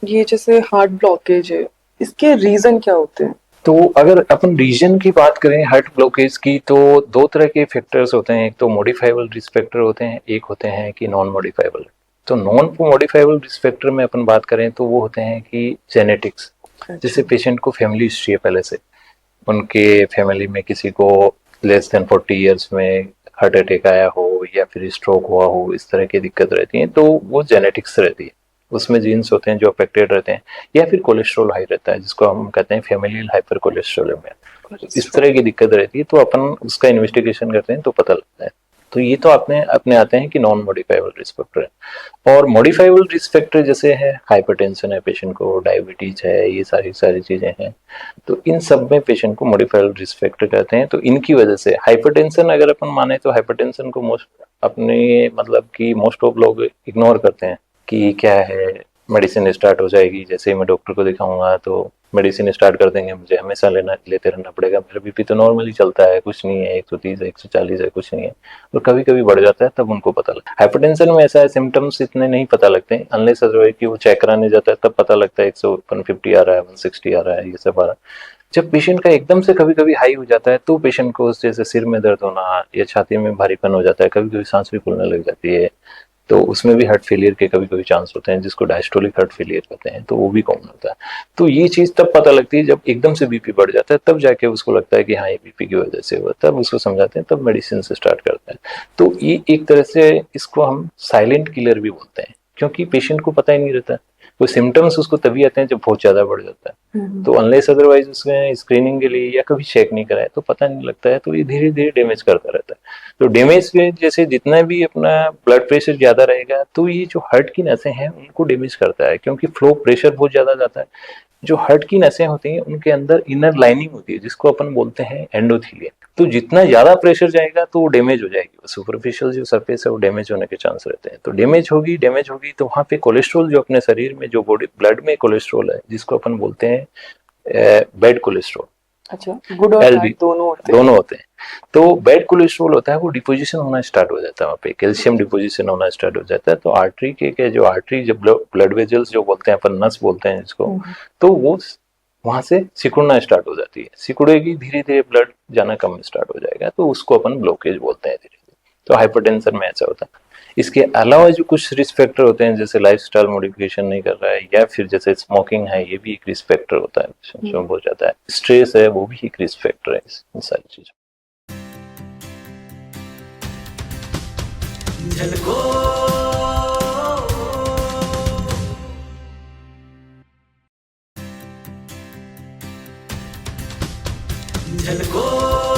ये जैसे heart blockage है, इसके रीजन क्या होते हैं? तो अगर अपन रीजन की बात करें हार्ट ब्लॉकेज की, तो दो तरह के फैक्टर्स होते हैं। एक तो मॉडिफाइबल रिस्क फैक्टर होते हैं, एक होते हैं कि नॉन मॉडिफाइबल। तो नॉन मॉडिफाइबल रिस्क फैक्टर में अपन बात करें तो वो होते हैं कि जेनेटिक्स। जैसे अच्छा। पेशेंट को फैमिली हिस्ट्री है पहले से, उनके फैमिली में किसी को लेस देन 40 ईयर्स में हार्ट अटैक आया हो या फिर स्ट्रोक हुआ हो, इस तरह की दिक्कत रहती है, तो वो जेनेटिक्स रहती है। उसमें जीन्स होते हैं जो अफेक्टेड रहते हैं, या फिर कोलेस्ट्रॉल हाई रहता है जिसको हम कहते हैं फैमिलियल हाइपर कोलेस्ट्रोलेमिया। तो इस कोलेस्ट्रॉल। तरह की दिक्कत रहती है, तो अपन उसका इन्वेस्टिगेशन करते हैं तो पता लगता है। तो ये तो आपने अपने आते हैं कि नॉन मॉडिफाइबल रिस्क फैक्टर है। और मॉडिफाइबल रिस्क फैक्टर जैसे है हाइपरटेंशन है पेशेंट को, डायबिटीज है, ये सारी सारी चीजें हैं। तो इन सब में पेशेंट को मॉडिफाइबल रिस्क फैक्टर कहते हैं। तो इनकी वजह से हाइपरटेंशन अगर अपन माने तो हाइपरटेंशन को मोस्ट अपने मतलब कि मोस्ट ऑफ लोग इग्नोर करते हैं कि क्या है, मेडिसिन स्टार्ट हो जाएगी, जैसे ही मैं डॉक्टर को दिखाऊंगा तो मेडिसिन स्टार्ट कर देंगे, मुझे हमेशा लेते रहना पड़ेगा, मेरा बीपी तो नॉर्मली चलता है, कुछ नहीं है, 130 है, 140 है, कुछ नहीं है। और कभी कभी बढ़ जाता है तब उनको पता लगता है। हाइपरटेंशन में ऐसा है, सिम्टम्स इतने नहीं पता लगते अनलेस अदरवाइज कि वो चेक कराने जाता है तब पता लगता है 150 आ रहा है, 160 आ रहा है, ये सब आ रहा है। जब पेशेंट का एकदम से कभी कभी हाई हो जाता है तो पेशेंट को जैसे सिर में दर्द होना या छाती में भारीपन हो जाता है, कभी कभी सांस भी फूलने लग जाती है, तो उसमें भी हार्ट फेलियर के कभी कभी चांस होते हैं, जिसको डायस्टोलिक हार्ट फेलियर कहते हैं, तो वो भी कॉमन होता है। तो ये चीज तब पता लगती है जब एकदम से बीपी बढ़ जाता है, तब जाके उसको लगता है कि हाँ ये बीपी की वजह से हुआ, तब उसको समझाते हैं, तब मेडिसिन से स्टार्ट करते हैं। तो ये एक तरह से इसको हम साइलेंट किलर भी बोलते हैं, क्योंकि पेशेंट को पता ही नहीं रहता। वो सिम्टम्स उसको तभी आते हैं जब बहुत ज्यादा बढ़ जाता है। तो अनलेस अदरवाइज उसमें स्क्रीनिंग के लिए या कभी चेक नहीं कराए तो पता नहीं लगता है, तो ये धीरे धीरे डैमेज करता रहता है। तो डैमेज में जैसे जितना भी अपना ब्लड प्रेशर ज्यादा रहेगा तो ये जो हार्ट की नसें हैं उनको डैमेज करता है, क्योंकि फ्लो प्रेशर बहुत ज्यादा जाता है। जो हार्ट की नसें होती हैं उनके अंदर इनर लाइनिंग होती है जिसको अपन बोलते हैं एंडोथीलियम। तो जितना ज्यादा प्रेशर जाएगा तो वो डैमेज हो जाएगी, सुपरफिशियल जो सरफेस है वो डैमेज होने के चांस रहते हैं। तो डैमेज होगी तो वहां पे कोलेस्ट्रॉल जो अपने शरीर में जो बॉडी ब्लड में कोलेस्ट्रॉल है जिसको अपन बोलते हैं बैड कोलेस्ट्रॉल, अच्छा, गुड और एलडी, बैड दोनों होते हैं। दोनों होते हैं। तो बैड कोलेस्ट्रॉल होता है वो डिपोजिशन होना स्टार्ट हो जाता है, वहाँ पे कैल्शियम डिपोजिशन होना स्टार्ट हो जाता है। तो आर्टरी के जो आर्टरी जब ब्लड वेजल्स जो बोलते हैं अपन, नस बोलते हैं जिसको, तो वो वहां से सिकुड़ना स्टार्ट हो जाती है, सिकुड़ेगी धीरे धीरे ब्लड जाना कम स्टार्ट हो जाएगा, तो उसको अपन ब्लॉकेज बोलते हैं धीरे धीरे। तो हाइपरटेंशन में ऐसा होता है। इसके अलावा जो कुछ रिस्क फैक्टर होते हैं, जैसे लाइफस्टाइल मॉडिफिकेशन नहीं कर रहा है, या फिर जैसे स्मोकिंग है, ये भी एक रिस्क फैक्टर होता है जो बहुत जाता है, स्ट्रेस है वो भी एक रिस्क फैक्टर है, इन सारी चीजों। झलको